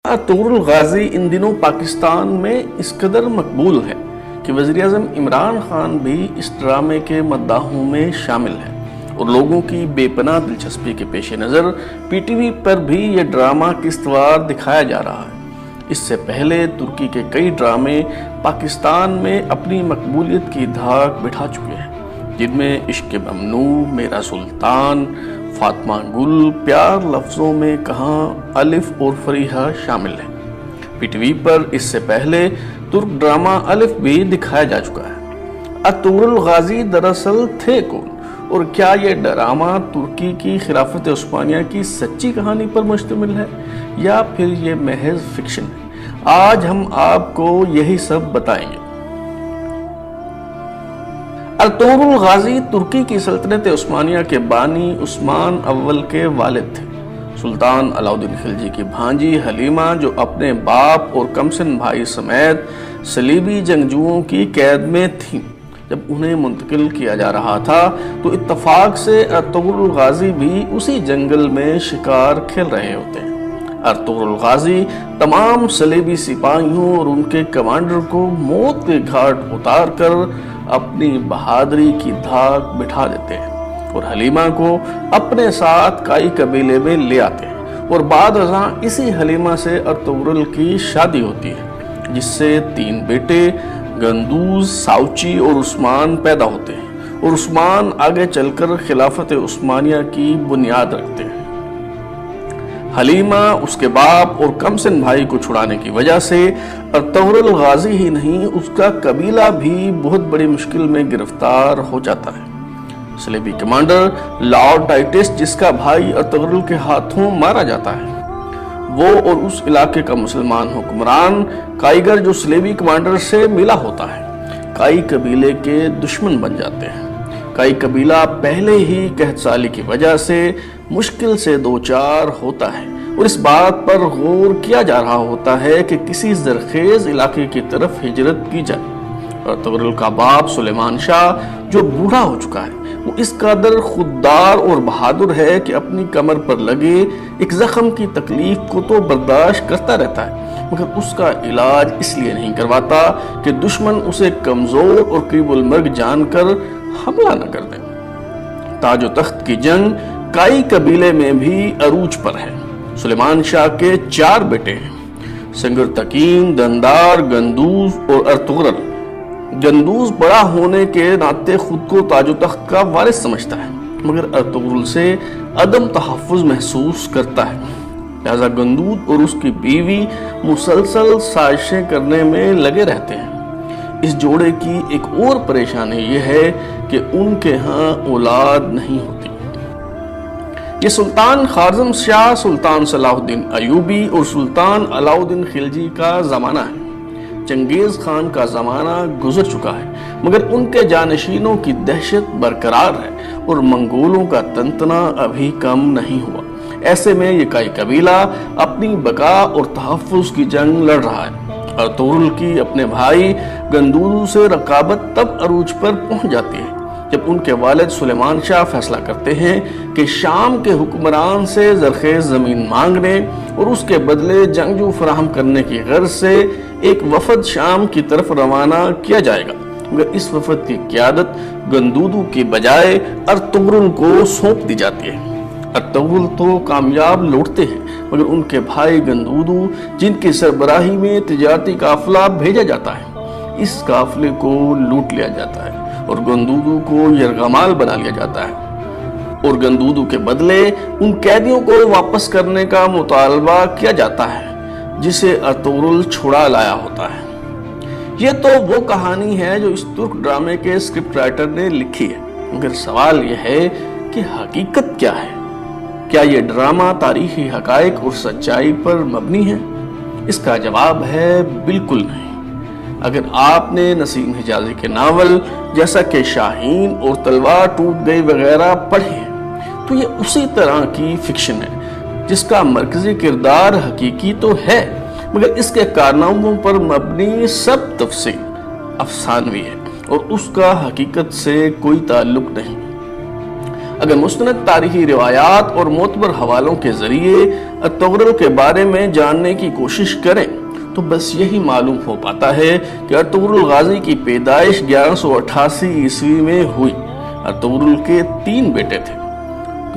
Ertugrul Ghazi ان دنوں پاکستان میں اس قدر مقبول ہے کہ وزیر اعظم عمران خان بھی اس ڈرامے کے مداحوں میں شامل ہیں اور لوگوں کی بے پناہ دلچسپی کے پیش نظر پی ٹی وی پر بھی یہ ڈرامہ قسطوار دکھایا جا رہا ہے۔ اس سے پہلے ترکی کے کئی ڈرامے پاکستان میں اپنی مقبولیت کی دھاک بٹھا چکے ہیں، جن میں عشق ممنوع، میرا سلطان، فاطمہ گل، پیار لفظوں میں کہاں، الف اور فریحہ شامل ہیں۔ پی ٹی وی پر اس سے پہلے ترک ڈرامہ الف بھی دکھایا جا چکا ہے۔ ارطغرل غازی دراصل تھے کون، اور کیا یہ ڈرامہ ترکی کی خلافت عثمانیہ کی سچی کہانی پر مشتمل ہے یا پھر یہ محض فکشن ہے؟ آج ہم آپ کو یہی سب بتائیں گے۔ ارطغرل غازی ترکی کی سلطنت عثمانیہ کے بانی عثمان اول کے والد تھے۔ سلطان علاؤالدین خلجی کی بھانجی حلیمہ، جو اپنے باپ اور کمسن بھائی سمیت صلیبی جنگجوؤں کی قید میں تھیں، جب انہیں منتقل کیا جا رہا تھا تو اتفاق سے ارطغرل غازی بھی اسی جنگل میں شکار کھیل رہے ہوتے ہیں۔ ارطغرل غازی تمام صلیبی سپاہیوں اور ان کے کمانڈر کو موت کے گھاٹ اتار کر اپنی بہادری کی دھاک بٹھا دیتے ہیں اور حلیمہ کو اپنے ساتھ کائی قبیلے میں لے آتے ہیں، اور بعد ازاں اسی حلیمہ سے ارطغرل کی شادی ہوتی ہے، جس سے 3 بیٹے گندوز، ساوچی اور عثمان پیدا ہوتے ہیں، اور عثمان آگے چل کر خلافت عثمانیہ کی بنیاد رکھتے ہیں۔ حلیمہ، اس کے باپ اور کمسن بھائی کو چھڑانے کی وجہ سے ارطغرل غازی ہی نہیں، اس کا قبیلہ بھی بہت بڑی مشکل میں گرفتار ہو جاتا ہے۔ صلیبی کمانڈر لارڈ ٹائٹس، جس کا بھائی ارطغرل کے ہاتھوں مارا جاتا ہے، وہ اور اس علاقے کا مسلمان حکمران کائیگر، جو صلیبی کمانڈر سے ملا ہوتا ہے، کائی قبیلے کے دشمن بن جاتے ہیں۔ کائی قبیلہ پہلے ہی قحط سالی کی وجہ سے مشکل سے دوچار ہوتا ہے، اور اس بات پر غور کیا جا رہا ہوتا ہے کہ کسی زرخیز علاقے کی طرف ہجرت کی جائے۔ ارطغرل کا باپ سلیمان شاہ، جو بوڑھا ہو چکا ہے، وہ اس قدر خوددار اور بہادر ہے کہ اپنی کمر پر لگے ایک زخم کی تکلیف کو تو برداشت کرتا رہتا ہے، مگر اس کا علاج اس لیے نہیں کرواتا کہ دشمن اسے کمزور اور قریب المرگ جان کر حملہ نہ کر دیں۔ تاج و تخت کی جنگ کائی قبیلے میں بھی عروج پر ہے۔ سلیمان شاہ کے 4 بیٹے ہیں، سنگر تکین، دندار، گندوز اور ارطغرل۔ گندوز بڑا ہونے کے ناطے خود کو تاج و تخت کا وارث سمجھتا ہے، مگر ارطغرل سے عدم تحفظ محسوس کرتا ہے، لہذا گندوز اور اس کی بیوی مسلسل سازشیں کرنے میں لگے رہتے ہیں۔ اس جوڑے کی ایک اور پریشانی یہ ہے کہ ان کے ہاں اولاد نہیں ہوتی۔ یہ سلطان خوارزم شاہ، سلطان صلاح الدین ایوبی اور سلطان علاؤالدین خلجی کا زمانہ ہے۔ چنگیز خان کا زمانہ گزر چکا ہے، مگر ان کے جانشینوں کی دہشت برقرار ہے اور منگولوں کا تنتنا ابھی کم نہیں ہوا۔ ایسے میں یہ کائی قبیلہ اپنی بقا اور تحفظ کی جنگ لڑ رہا ہے۔ ارطغرل کی اپنے بھائی گندوز سے رقابت تب عروج پر پہنچ جاتی ہے جب ان کے والد سلیمان شاہ فیصلہ کرتے ہیں کہ شام کے حکمران سے زرخیز زمین مانگنے اور اس کے بدلے جنگجو فراہم کرنے کی غرض سے ایک وفد شام کی طرف روانہ کیا جائے گا، مگر اس وفد کی قیادت گندودو کی بجائے ارطغرل کو سونپ دی جاتی ہے۔ ارطغرل تو کامیاب لوٹتے ہیں، مگر ان کے بھائی گندودو، جن کی سربراہی میں تجارتی قافلہ بھیجا جاتا ہے، اس قافلے کو لوٹ لیا جاتا ہے اور گندودو کو یرغمال بنا لیا جاتا ہے، اور گندودو کے بدلے ان قیدیوں کو واپس کرنے کا مطالبہ کیا جاتا ہے جسے ارطغرل چھڑا لایا ہوتا ہے۔ یہ تو وہ کہانی ہے جو اس ترک ڈرامے کے اسکرپٹ رائٹر نے لکھی ہے، مگر سوال یہ ہے کہ حقیقت کیا ہے؟ کیا یہ ڈرامہ تاریخی حقائق اور سچائی پر مبنی ہے؟ اس کا جواب ہے بالکل نہیں۔ اگر آپ نے نسیم حجازی کے ناول جیسا کہ شاہین اور تلوار ٹوٹ گئی وغیرہ پڑھے ہیں تو یہ اسی طرح کی فکشن ہے جس کا مرکزی کردار حقیقی تو ہے، مگر اس کے کارناموں پر مبنی سب تفصیل افسانوی ہے اور اس کا حقیقت سے کوئی تعلق نہیں۔ اگر مستند تاریخی روایات اور معتبر حوالوں کے ذریعے ارطغرل کے بارے میں جاننے کی کوشش کریں تو بس یہی معلوم ہو پاتا ہے کہ ارطغرل غازی کی پیدائش 1188 عیسوی میں ہوئی۔ ارطغرل کے 3 بیٹے تھے،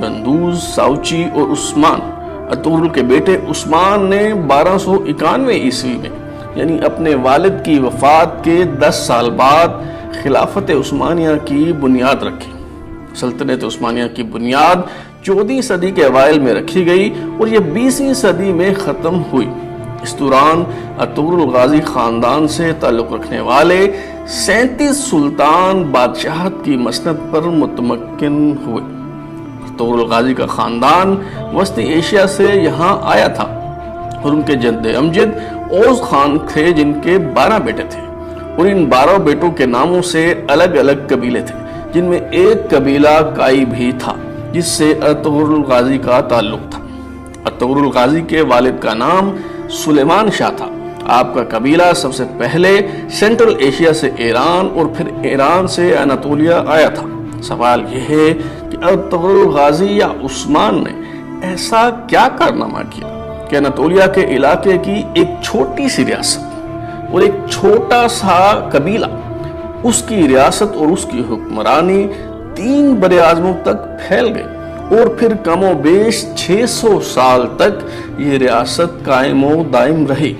گندوز، ساوچی اور عثمان۔ ارطغرل کے بیٹے عثمان نے 1291 عیسوی میں یعنی اپنے والد کی وفات کے 10 سال بعد خلافت عثمانیہ کی بنیاد رکھی۔ سلطنت عثمانیہ کی بنیاد 14ویں صدی کے اوائل میں رکھی گئی اور یہ 20ویں صدی میں ختم ہوئی۔ اس دوران ارطغرل غازی خاندان سے تعلق رکھنے والے 37 سلطان بادشاہت کی مسند پر متمکن ہوئے۔ ارطغرل غازی کا خاندان وسطی ایشیا سے یہاں آیا تھا اور ان کے جد امجد اوز خان تھے جن کے 12 بیٹے تھے، اور ان 12 بیٹوں کے ناموں سے الگ الگ قبیلے تھے، جن میں ایک قبیلہ کائی بھی تھا جس سے ارطغرل غازی کا تعلق تھا۔ ارطغرل غازی کے والد کا نام سلیمان شاہ تھا۔ آپ کا قبیلہ سب سے پہلے سینٹرل ایشیا سے ایران اور پھر ایران سے اناتولیا آیا تھا۔ سوال یہ ہے کہ ارطغرل غازی یا عثمان نے ایسا کیا کارنامہ کیا کہ اناتولیا کے علاقے کی ایک چھوٹی سی ریاست اور ایک چھوٹا سا قبیلہ، اس کی ریاست اور اس کی حکمرانی 3 براعظموں تک پھیل گئی، اور پھر کم و بیش 600 سال تک یہ ریاست قائم و دائم رہی۔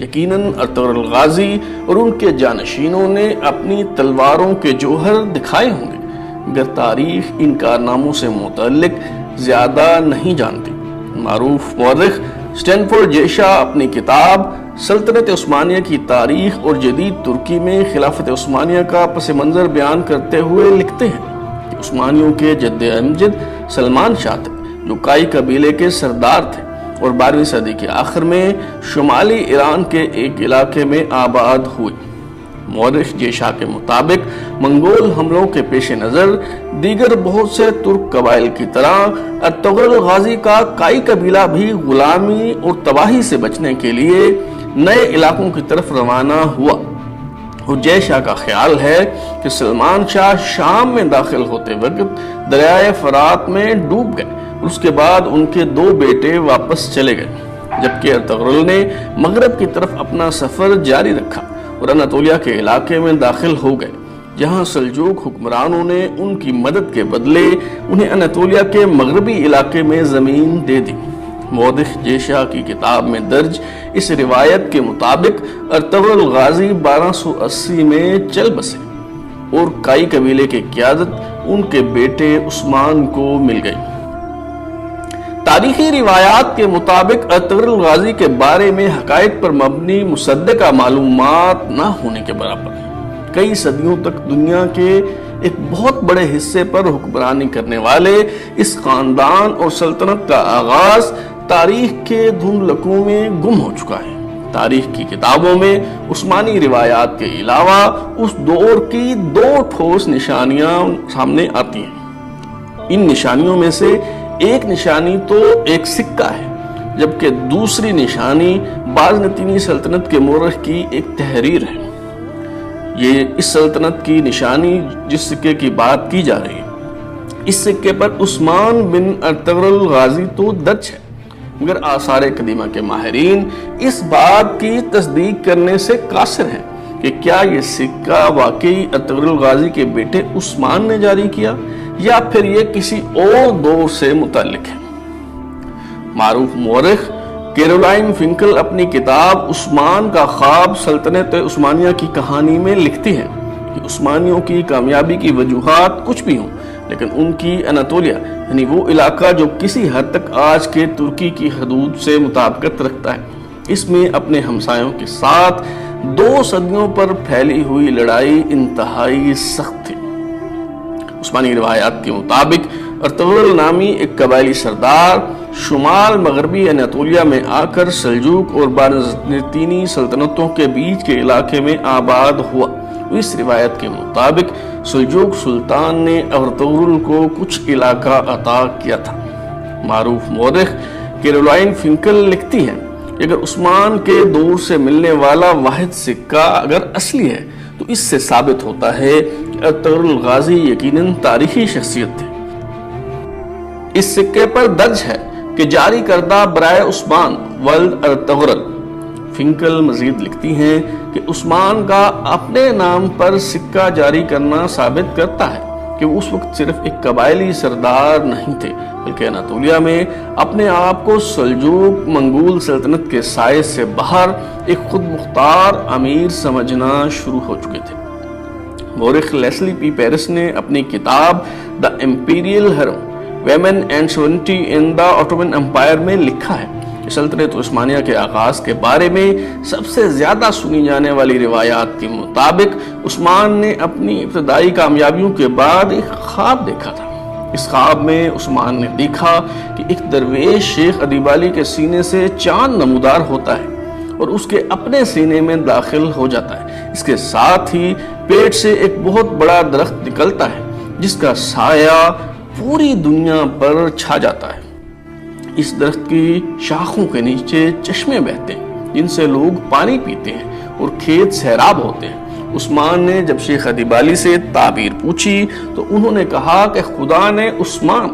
یقیناً ارطغرل غازی اور ان کے جانشینوں نے اپنی تلواروں کے جوہر دکھائے ہوں گے، مگر تاریخ ان کارناموں سے متعلق زیادہ نہیں جانتی۔ معروف مورخ اسٹینفورڈ جیشا اپنی کتاب سلطنت عثمانیہ کی تاریخ اور جدید ترکی میں خلافت عثمانیہ کا پس منظر بیان کرتے ہوئے لکھتے ہیں کہ عثمانیوں کے جد امجد سلمان شاہ تھے، جو کائی قبیلے کے سردار تھے اور 12ویں صدی کے آخر میں شمالی ایران کے ایک علاقے میں آباد ہوئے۔ مورخ جیشا کے مطابق منگول حملوں کے پیش نظر دیگر بہت سے ترک قبائل کی طرح ارطغرل غازی کا کائی قبیلہ بھی غلامی اور تباہی سے بچنے کے لیے نئے علاقوں کی طرف روانہ ہوا، اور جیشا کا خیال ہے کہ سلمان شاہ شام میں داخل ہوتے وقت دریائے فرات میں ڈوب گئے، اس کے بعد ان کے 2 بیٹے واپس چلے گئے، جبکہ ارطغرل نے مغرب کی طرف اپنا سفر جاری رکھا اور اناتولیا کے علاقے میں داخل ہو گئے، جہاں سلجوق حکمرانوں نے ان کی مدد کے بدلے انہیں اناتولیا کے مغربی علاقے میں زمین دے دی۔ مورخ جیشا کی کتاب میں درج اس روایت کے مطابق ارطغرل غازی 1280 میں چل بسے اور کائی قبیلے کی قیادت ان کے بیٹے عثمان کو مل گئی۔ تاریخی روایات کے مطابق ارطغرل غازی کے بارے میں حقائق پر مبنی مصدقہ معلومات نہ ہونے کے برابر کئی صدیوں تک دنیا کے ایک بہت بڑے حصے پر حکمرانی کرنے والے اس خاندان اور سلطنت کا آغاز تاریخ کے دھندلکوں میں گم ہو چکا ہے۔ تاریخ کی کتابوں میں عثمانی روایات کے علاوہ اس دور کی 2 ٹھوس نشانیاں سامنے آتی ہیں۔ ان نشانیوں میں سے ایک نشانی تو ایک سکہ ہے، جبکہ دوسری نشانی بازنطینی سلطنت کے مورخ کی ایک تحریر ہے۔ یہ اس سلطنت کی نشانی جس سکے کی بات کی جا رہی ہے، اس سکے پر عثمان بن ارطغرل غازی تو درج ہے، مگر آثار قدیمہ کے ماہرین اس بات کی تصدیق کرنے سے قاصر ہیں کہ کیا یہ سکہ واقعی ارطغرل غازی کے بیٹے عثمان نے جاری کیا یا پھر یہ کسی اور دور سے متعلق ہے۔ معروف مورخ کیرولائن فنکل اپنی کتاب عثمان کا خواب سلطنت عثمانیہ کی کہانی میں لکھتی ہیں کہ عثمانیوں کی کامیابی کی وجوہات کچھ بھی ہوں، لیکن ان کی اناتولیا یعنی وہ علاقہ جو کسی حد تک آج کے ترکی کی حدود سے مطابقت رکھتا ہے، اس میں اپنے ہمسایوں کے ساتھ 2 صدیوں پر پھیلی ہوئی لڑائی انتہائی سخت تھی۔ عثمانی روایات کے مطابق ارطغرل نامی ایک قبائلی سردار شمال مغربی اناتولیا میں آ کر سلجوق اور بازنطینی سلطنتوں کے بیچ کے علاقے میں آباد ہوا۔ اس روایت کے مطابق سلجوق سلطان نے ارطغرل کو کچھ علاقہ عطا کیا تھا۔ معروف مورخ کیرولائن فنکل لکھتی ہیں کہ اگر عثمان کے دور سے ملنے والا واحد سکہ اگر اصلی ہے تو اس سے ثابت ہوتا ہے کہ ارطغرل غازی یقیناً تاریخی شخصیت تھے۔ اس سکے پر درج ہے کہ جاری کردہ برائے عثمان ولد ارطغرل۔ فنکل مزید لکھتی ہیں کہ عثمان کا اپنے نام پر سکہ جاری کرنا ثابت کرتا ہے کہ وہ اس وقت صرف ایک قبائلی سردار نہیں تھے، بلکہ اناطولیہ میں اپنے آپ کو سلجوق منگول سلطنت کے سائے سے باہر ایک خود مختار امیر سمجھنا شروع ہو چکے تھے۔ مورخ لیسلی پی پیرس نے اپنی کتاب the imperial harem women and sovereignty in the Ottoman empire میں لکھا ہے کہ سلطنت عثمانیہ کے آغاز کے بارے میں سب سے زیادہ سنی جانے والی روایات کے مطابق عثمان نے اپنی ابتدائی کامیابیوں کے بعد ایک خواب دیکھا تھا۔ اس خواب میں عثمان نے دیکھا کہ ایک درویش شیخ ادیب علی کے سینے سے چاند نمودار ہوتا ہے اور اس کے اپنے سینے میں داخل ہو جاتا ہے۔ اس کے ساتھ ہی پیٹ سے ایک بہت بڑا درخت نکلتا ہے جس کا سایہ پوری دنیا پر چھا جاتا ہے۔ اس درخت کی شاخوں کے نیچے چشمے بہتے ہیں جن سے لوگ پانی پیتے ہیں اور کھیت سیراب ہوتے ہیں۔ عثمان نے جب شیخ ادیب علی سے تعبیر پوچھی تو انہوں نے کہا کہ خدا نے عثمان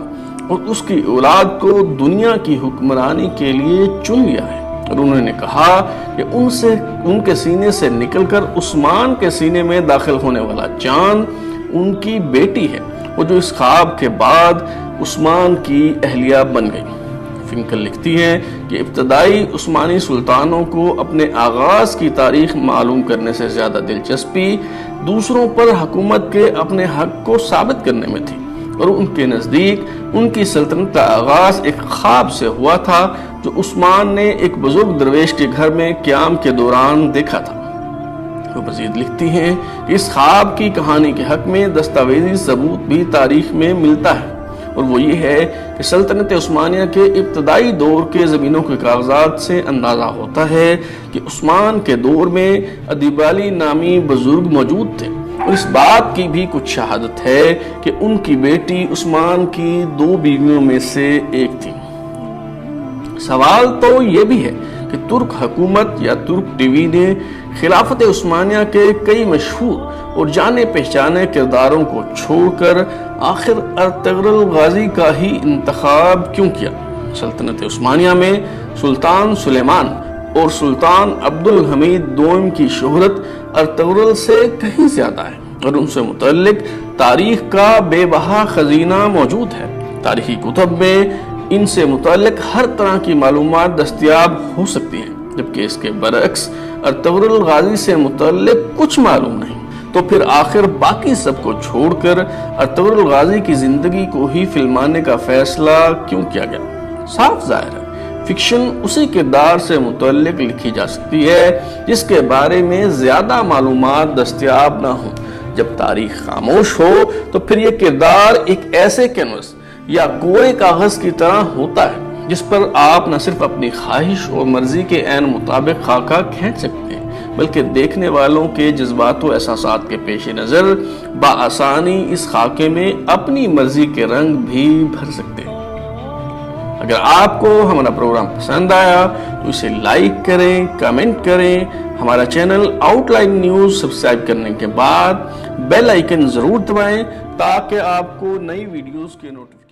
اور اس کی اولاد کو دنیا کی حکمرانی کے لیے چن لیا ہے، اور انہوں نے کہا کہ ان کے سینے سے نکل کر عثمان کے سینے میں داخل ہونے والا چاند ان کی بیٹی ہے، وہ جو اس خواب کے بعد عثمان کی اہلیہ بن گئی۔ فنکل لکھتی ہیں کہ ابتدائی عثمانی سلطانوں کو اپنے آغاز کی تاریخ معلوم کرنے سے زیادہ دلچسپی دوسروں پر حکومت کے اپنے حق کو ثابت کرنے میں تھی، اور ان کے نزدیک ان کی سلطنت کا آغاز ایک خواب سے ہوا تھا جو عثمان نے ایک بزرگ درویش کے گھر میں قیام کے دوران دیکھا تھا۔ وہ مزید لکھتی ہیں کہ اس خواب کی کہانی کے حق میں دستاویزی ثبوت بھی تاریخ میں ملتا ہے، اور وہ یہ ہے کہ سلطنت عثمانیہ کے ابتدائی دور کے زمینوں کے کاغذات سے اندازہ ہوتا ہے کہ عثمان کے دور میں ادیب علی نامی بزرگ موجود تھے، اور اس بات کی بھی کچھ شہادت ہے کہ ان کی بیٹی عثمان کی 2 بیویوں میں سے ایک تھی۔ سوال تو یہ بھی ہے کہ ترک حکومت یا ترک ٹی وی نے خلافت عثمانیہ کے کئی مشہور اور جانے پہچانے کرداروں کو چھوڑ کر آخر ارطغرل غازی کا ہی انتخاب کیوں کیا؟ سلطنت عثمانیہ میں سلطان سلیمان اور سلطان عبد الحمید دوم کی شہرت ارطغرل سے کہیں زیادہ ہے، اور ان سے متعلق تاریخ کا بے بہا خزینہ موجود ہے۔ تاریخی کتب میں ان سے متعلق ہر طرح کی معلومات دستیاب ہو سکتی ہیں، جبکہ اس کے برعکس ارطغرل غازی سے متعلق کچھ معلوم نہیں۔ تو پھر آخر باقی سب کو چھوڑ کر ارطغرل غازی کی زندگی کو ہی فلمانے کا فیصلہ کیوں کیا گیا؟ صاف ظاہر ہے فکشن اسی کردار سے متعلق لکھی جا سکتی ہے جس کے بارے میں زیادہ معلومات دستیاب نہ ہوں۔ جب تاریخ خاموش ہو تو پھر یہ کردار ایک ایسے کینوس یا کوڑے کاغذ کی طرح ہوتا ہے جس پر آپ نہ صرف اپنی خواہش اور مرضی کے عین مطابق خاکہ کھینچ سکتے ہیں، بلکہ دیکھنے والوں کے جذبات و احساسات کے پیش نظر بآسانی اس خاکے میں اپنی مرضی کے رنگ بھی بھر سکتے ہیں۔ اگر آپ کو ہمارا پروگرام پسند آیا تو اسے لائک کریں، کمنٹ کریں، ہمارا channel out line news subscribe کرنے کے بعد بیل آئیکن ضرور دبائیں تاکہ آپ کو نئی ویڈیوز کے نوٹیفیکیشن